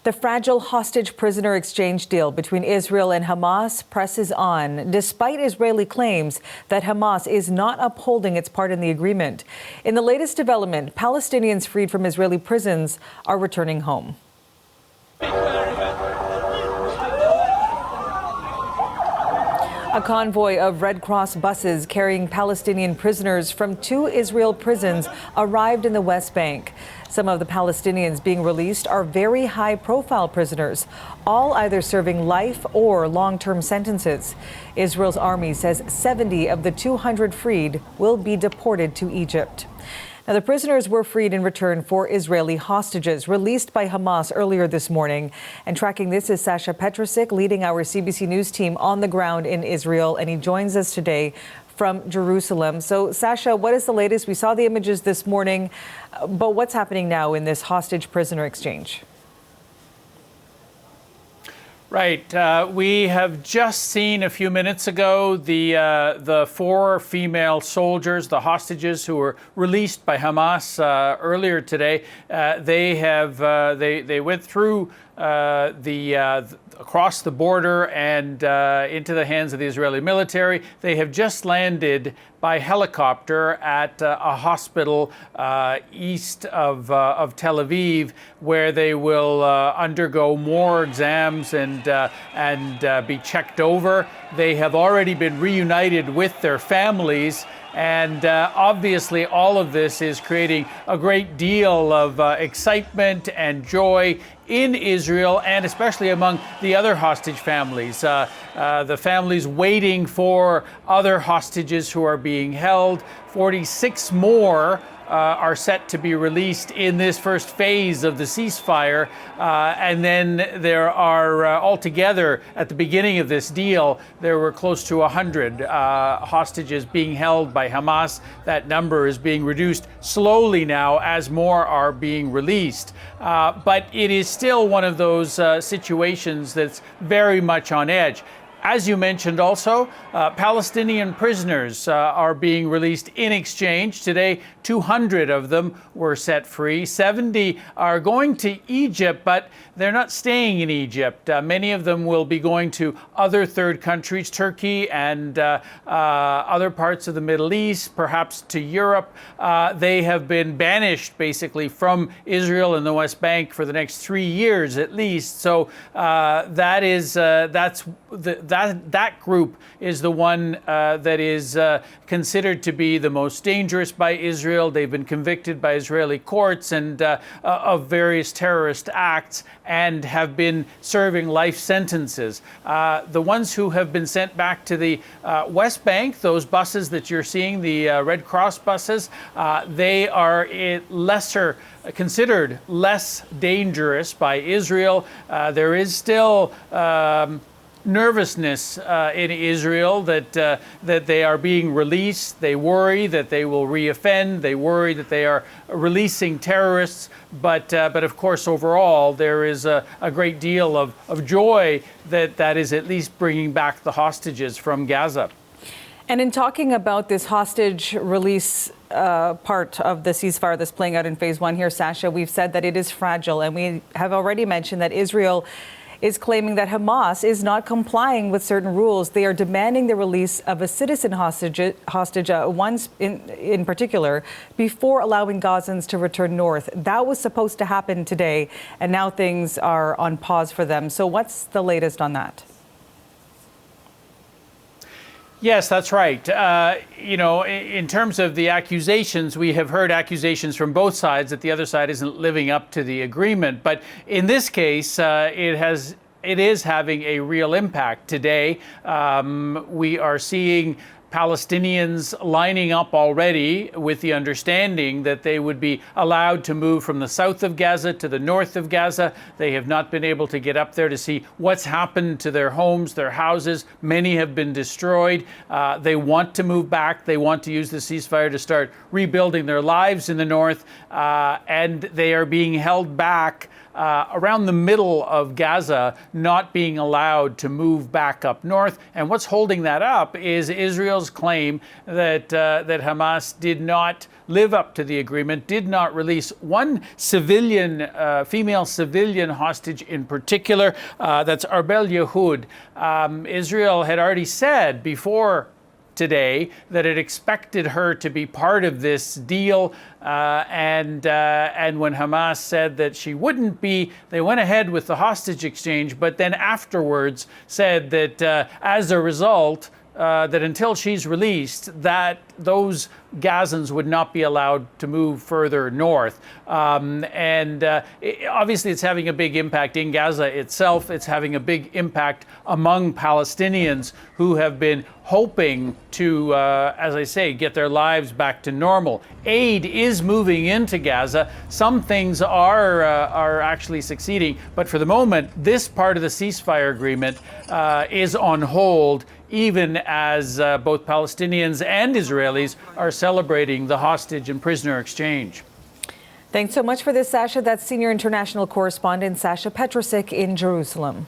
The fragile hostage prisoner exchange deal between Israel and Hamas presses on, despite Israeli claims that Hamas is not upholding its part in the agreement. In the latest development, Palestinians freed from Israeli prisons are returning home. A convoy of Red Cross buses carrying Palestinian prisoners from 2 Israel prisons arrived in the West Bank. Some of the Palestinians being released are very high-profile prisoners, all either serving life or long-term sentences. Israel's army says 70 of the 200 freed will be deported to Egypt. Now, the prisoners were freed in return for Israeli hostages released by Hamas earlier this morning. And tracking this is Sasha Petrusik, leading our CBC News team on the ground in Israel, and he joins us today from Jerusalem. So, Sasha, what is the latest? We saw the images this morning, but what's happening now in this hostage prisoner exchange? Right. We have just seen a few minutes ago the 4 female soldiers, the hostages who were released by Hamas earlier today. They went through across the border and into the hands of the Israeli military. They have just landed by helicopter at a hospital east of Tel Aviv, where they will undergo more exams and be checked over. They have already been reunited with their families. And obviously, all of this is creating a great deal of excitement and joy in Israel, and especially among the other hostage families. The families waiting for other hostages who are being held. 46 more are set to be released in this first phase of the ceasefire. And then there are altogether, at the beginning of this deal, there were close to 100 hostages being held by Hamas. That number is being reduced slowly now as more are being released. But it is still one of those situations that's very much on edge. As you mentioned also, Palestinian prisoners are being released in exchange. Today, 200 of them were set free. 70 are going to Egypt, but they're not staying in Egypt. Many of them will be going to other third countries, Turkey and other parts of the Middle East, perhaps to Europe. They have been banished basically from Israel and the West Bank for the next 3 years at least. So that group is the one that is considered to be the most dangerous by Israel. They've been convicted by Israeli courts and of various terrorist acts and have been serving life sentences. The ones who have been sent back to the West Bank, those buses that you're seeing, the Red Cross buses, they are considered less dangerous by Israel. There is still nervousness in Israel that they are being released. They worry that they will reoffend. They worry that they are releasing terrorists. But of course, overall, there is a great deal of joy that is at least bringing back the hostages from Gaza. And in talking about this hostage release part of the ceasefire that's playing out in phase 1 here, Sasha, we've said that it is fragile, and we have already mentioned that Israel is claiming that Hamas is not complying with certain rules. They are demanding the release of a citizen hostage one in particular, before allowing Gazans to return north. That was supposed to happen today, and now things are on pause for them. So what's the latest on that? Yes, that's right. In terms of the accusations, we have heard accusations from both sides that the other side isn't living up to the agreement. But in this case, it is having a real impact today. We are seeing Palestinians lining up already with the understanding that they would be allowed to move from the south of Gaza to the north of Gaza. They have not been able to get up there to see what's happened to their homes, their houses. Many have been destroyed. They want to move back. They want to use the ceasefire to start rebuilding their lives in the north. And they are being held back around the middle of Gaza, not being allowed to move back up north. And what's holding that up is Israel's claim that Hamas did not live up to the agreement, did not release one civilian, female civilian hostage in particular. That's Arbel Yehud. Israel had already said before today that it expected her to be part of this deal, and when Hamas said that she wouldn't be, they went ahead with the hostage exchange, but then afterwards said that as a result, that until she's released, that those Gazans would not be allowed to move further north. Obviously it's having a big impact in Gaza itself. It's having a big impact among Palestinians who have been hoping to, as I say, get their lives back to normal. Aid is moving into Gaza. Some things are actually succeeding, but for the moment, this part of the ceasefire agreement is on hold, even as both Palestinians and Israelis are celebrating the hostage and prisoner exchange. Thanks so much for this, Sasha. That's senior international correspondent Sasha Petrusik in Jerusalem.